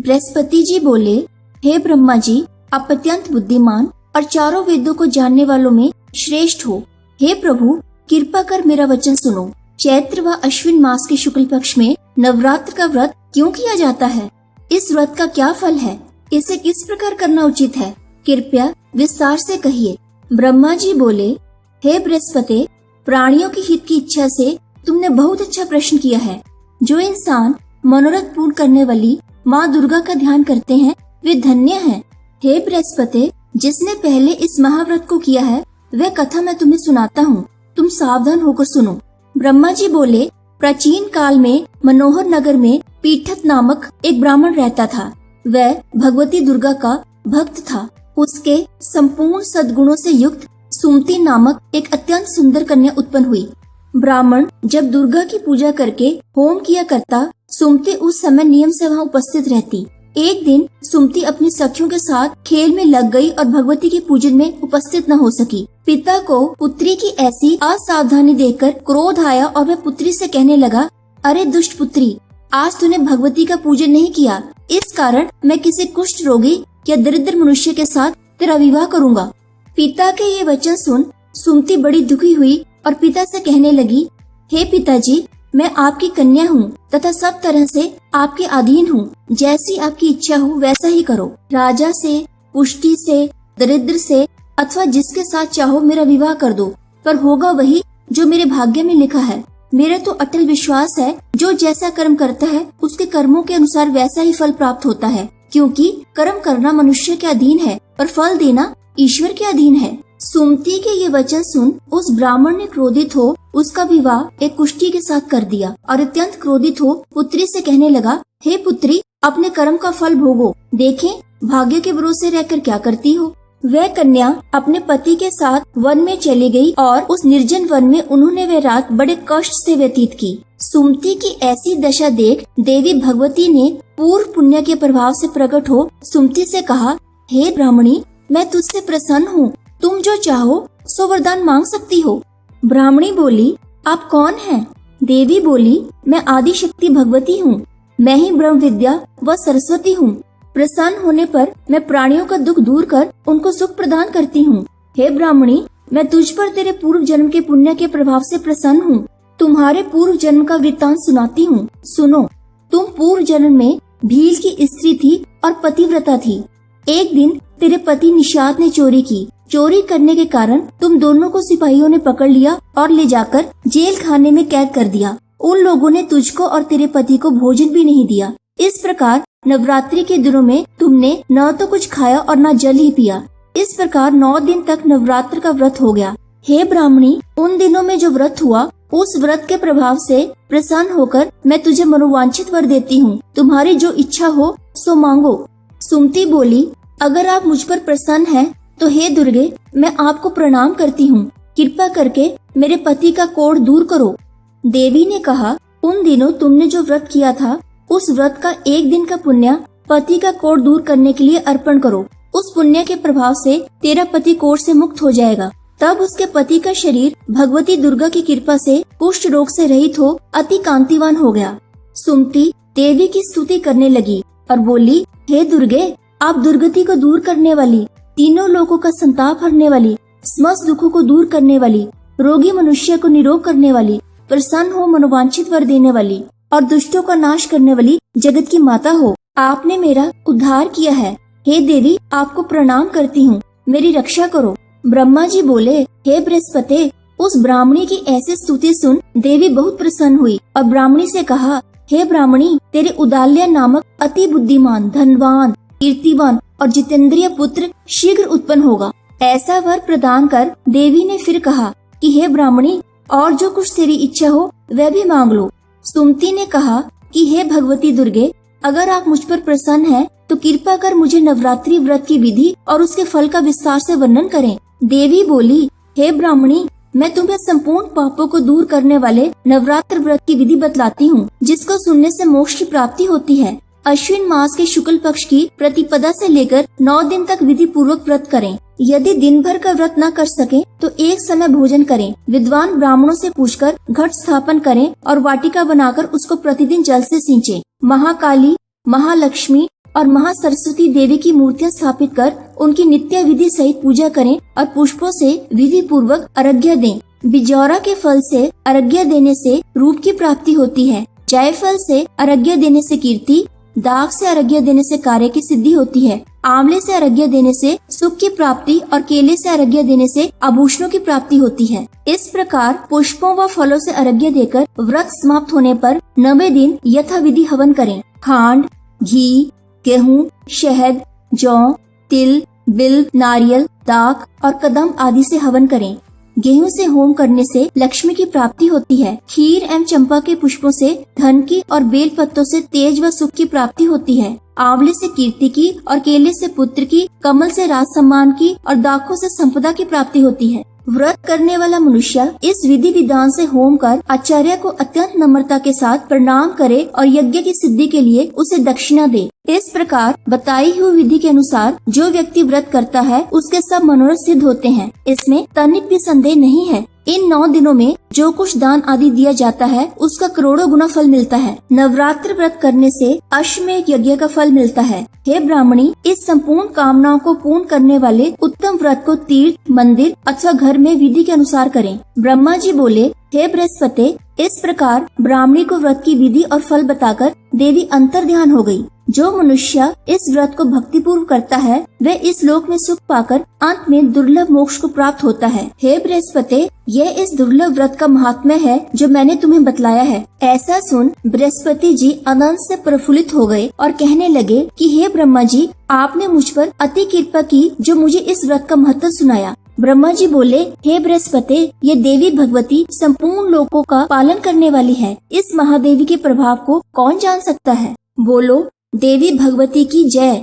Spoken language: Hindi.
बृहस्पति जी बोले, हे ब्रह्मा जी, आप अत्यंत बुद्धिमान और चारों वेदों को जानने वालों में श्रेष्ठ हो। हे प्रभु, कृपा कर मेरा वचन सुनो। चैत्र व अश्विन मास के शुक्ल पक्ष में नवरात्र का व्रत क्यों किया जाता है? इस व्रत का क्या फल है? इसे किस प्रकार करना उचित है? कृपया विस्तार से कहिए। ब्रह्मा जी बोले, हे बृहस्पति, प्राणियों की हित की इच्छा से तुमने बहुत अच्छा प्रश्न किया है। जो इंसान मनोरथ पूर्ण करने वाली माँ दुर्गा का ध्यान करते हैं वे धन्य हैं। हे बृहस्पति, जिसने पहले इस महाव्रत को किया है वह कथा मैं तुम्हें सुनाता हूँ, तुम सावधान होकर सुनो। ब्रह्मा जी बोले, प्राचीन काल में मनोहर नगर में पीठत नामक एक ब्राह्मण रहता था। वह भगवती दुर्गा का भक्त था। उसके संपूर्ण सद्गुणों से युक्त सुमति नामक एक अत्यंत सुंदर कन्या उत्पन्न हुई। ब्राह्मण जब दुर्गा की पूजा करके होम किया करता, सुमति उस समय नियम से वहाँ उपस्थित रहती। एक दिन सुमति अपनी सखियों के साथ खेल में लग गई और भगवती के पूजन में उपस्थित न हो सकी। पिता को पुत्री की ऐसी असावधानी देखकर क्रोध आया और वह पुत्री से कहने लगा, अरे दुष्ट पुत्री, आज तूने भगवती का पूजन नहीं किया, इस कारण मैं किसी कुष्ठ रोगी या दरिद्र मनुष्य के साथ तेरा विवाह करूँगा। पिता के ये वचन सुन सुमति बड़ी दुखी हुई और पिता से कहने लगी, हे पिताजी, मैं आपकी कन्या हूँ तथा सब तरह से आपके अधीन हूँ। जैसी आपकी इच्छा हो वैसा ही करो। राजा से, पुष्टि से, दरिद्र से अथवा जिसके साथ चाहो मेरा विवाह कर दो, पर होगा वही जो मेरे भाग्य में लिखा है। मेरा तो अटल विश्वास है, जो जैसा कर्म करता है उसके कर्मों के अनुसार वैसा ही फल प्राप्त होता है, क्योंकि कर्म करना मनुष्य के अधीन है और फल देना ईश्वर के अधीन है। सुमति के ये वचन सुन उस ब्राह्मण ने क्रोधित हो उसका विवाह एक कुष्ठी के साथ कर दिया और अत्यंत क्रोधित हो पुत्री से कहने लगा, हे पुत्री, अपने कर्म का फल भोगो, देखें भाग्य के भरोसे रहकर क्या करती हो। वह कन्या अपने पति के साथ वन में चली गई और उस निर्जन वन में उन्होंने वह रात बड़े कष्ट से व्यतीत की। सुमति की ऐसी दशा देख देवी भगवती ने पूर्व पुण्य के प्रभाव से प्रकट हो सुमति से कहा, हे ब्राह्मणी, मैं तुझसे प्रसन्न हूँ, तुम जो चाहो सो वरदान मांग सकती हो। ब्राह्मणी बोली, आप कौन हैं? देवी बोली, मैं आदि शक्ति भगवती हूँ, मैं ही ब्रह्म विद्या व सरस्वती हूँ। प्रसन्न होने पर मैं प्राणियों का दुख दूर कर उनको सुख प्रदान करती हूँ। हे ब्राह्मणी, मैं तुझ पर तेरे पूर्व जन्म के पुण्य के प्रभाव से प्रसन्न हूँ। तुम्हारे पूर्व जन्म का वृत्तांत सुनाती हूँ, सुनो। तुम पूर्व जन्म में भील की स्त्री थी और पतिव्रता थी। एक दिन तेरे पति निषाद ने चोरी की। चोरी करने के कारण तुम दोनों को सिपाहियों ने पकड़ लिया और ले जाकर जेल खाने में कैद कर दिया। उन लोगों ने तुझको और तेरे पति को भोजन भी नहीं दिया। इस प्रकार नवरात्रि के दिनों में तुमने न तो कुछ खाया और न जल ही पिया। इस प्रकार 9 दिन तक नवरात्र का व्रत हो गया। हे ब्राह्मणी, उन दिनों में जो व्रत हुआ उस व्रत के प्रभाव से प्रसन्न होकर मैं तुझे मनोवांछित वर देती हूँ। तुम्हारी जो इच्छा हो सो मांगो। सुमति बोली, अगर आप मुझ पर प्रसन्न हैं तो हे दुर्गे, मैं आपको प्रणाम करती हूँ। कृपा करके मेरे पति का कोढ़ दूर करो। देवी ने कहा, उन दिनों तुमने जो व्रत किया था उस व्रत का एक दिन का पुण्य पति का कोढ़ दूर करने के लिए अर्पण करो। उस पुण्य के प्रभाव से तेरा पति कोढ़ से मुक्त हो जाएगा। तब उसके पति का शरीर भगवती दुर्गा की कृपा से कुष्ठ रोग से रहित हो अति कांतिवान हो गया। सुमति देवी की स्तुति करने लगी और बोली, हे दुर्गे, आप दुर्गति को दूर करने वाली, तीनों लोगों का संताप हरने वाली, समस्त दुखों को दूर करने वाली, रोगी मनुष्य को निरोग करने वाली, प्रसन्न हो मनोवांछित वर देने वाली और दुष्टों का नाश करने वाली जगत की माता हो। आपने मेरा उद्धार किया है। हे देवी, आपको प्रणाम करती हूँ, मेरी रक्षा करो। ब्रह्मा जी बोले, हे बृहस्पति, उस ब्राह्मणी की ऐसी स्तुति सुन देवी बहुत प्रसन्न हुई और ब्राह्मणी से कहा, हे ब्राह्मणी, तेरे उदाल्य नामक अति बुद्धिमान, धनवान, कीर्तिवान और जितेंद्रिय पुत्र शीघ्र उत्पन्न होगा। ऐसा वर प्रदान कर देवी ने फिर कहा कि हे ब्राह्मणी, और जो कुछ तेरी इच्छा हो वह भी मांग लो। सुमति ने कहा कि हे भगवती दुर्गे, अगर आप मुझ पर प्रसन्न हैं तो कृपा कर मुझे नवरात्रि व्रत की विधि और उसके फल का विस्तार से वर्णन करें। देवी बोली, हे ब्राह्मणी, मैं तुम्हें संपूर्ण पापों को दूर करने वाले नवरात्र व्रत की विधि बतलाती हूँ, जिसको सुनने से मोक्ष की प्राप्ति होती है। अश्विन मास के शुक्ल पक्ष की प्रतिपदा से लेकर 9 दिन तक विधि पूर्वक व्रत करें। यदि दिन भर का व्रत न कर सके तो एक समय भोजन करें। विद्वान ब्राह्मणों से पूछकर घट स्थापन करें और वाटिका बनाकर उसको प्रतिदिन जल से सींचें। महाकाली, महालक्ष्मी और महासरस्वती देवी की मूर्तियां स्थापित कर उनकी नित्य विधि सहित पूजा करें और पुष्पों से विधि पूर्वक अर्घ्य दें। बिजौरा के फल से अर्घ्य देने से रूप की प्राप्ति होती है। जायफल से अर्घ्य देने से कीर्ति, दाख से अर्घ्य देने से कार्य की सिद्धि होती है। आंवले से अर्घ्य देने से सुख की प्राप्ति और केले से अर्घ्य देने से आभूषणों की प्राप्ति होती है। इस प्रकार पुष्पों व फलों से अर्घ्य देकर व्रत समाप्त होने पर 90 दिन यथाविधि हवन करें। खांड, घी, गेहूं, शहद, जौ, तिल, बिल्व, नारियल, दाख और कदम आदि से हवन करें। गेहूं से होम करने से लक्ष्मी की प्राप्ति होती है। खीर एवं चंपा के पुष्पों से धन की और बेल पत्तों से तेज व सुख की प्राप्ति होती है। आंवले से कीर्ति की और केले से पुत्र की, कमल से राज सम्मान की और दाखों से संपदा की प्राप्ति होती है। व्रत करने वाला मनुष्य इस विधि विधान से होम कर आचार्य को अत्यंत नम्रता के साथ प्रणाम करे और यज्ञ की सिद्धि के लिए उसे दक्षिणा दे। इस प्रकार बताई हुई विधि के अनुसार जो व्यक्ति व्रत करता है उसके सब मनोरथ सिद्ध होते हैं। इसमें तनिक भी संदेह नहीं है। इन 9 दिनों में जो कुछ दान आदि दिया जाता है उसका करोड़ों गुना फल मिलता है। नवरात्र व्रत करने से अश्वमेध यज्ञ का फल मिलता है। हे ब्राह्मणी, इस संपूर्ण कामनाओं को पूर्ण करने वाले उत्तम व्रत को तीर्थ, मंदिर अथवा घर में विधि के अनुसार करें। ब्रह्मा जी बोले, हे बृहस्पति, इस प्रकार ब्राह्मणी को व्रत की विधि और फल बताकर देवी अंतर ध्यान हो गई। जो मनुष्य इस व्रत को भक्ति पूर्व करता है वह इस लोक में सुख पाकर अंत में दुर्लभ मोक्ष को प्राप्त होता है। हे बृहस्पति, यह इस दुर्लभ व्रत का महात्म्य है जो मैंने तुम्हें बतलाया है। ऐसा सुन बृहस्पति जी अनंत से प्रफुल्लित हो गए और कहने लगे कि हे ब्रह्मा जी, आपने मुझ पर अति कृपा की जो मुझे इस व्रत का महत्व सुनाया। ब्रह्मा जी बोले, हे बृहस्पति, ये देवी भगवती संपूर्ण लोकों का पालन करने वाली है। इस महादेवी के प्रभाव को कौन जान सकता है? बोलो, देवी भगवती की जय।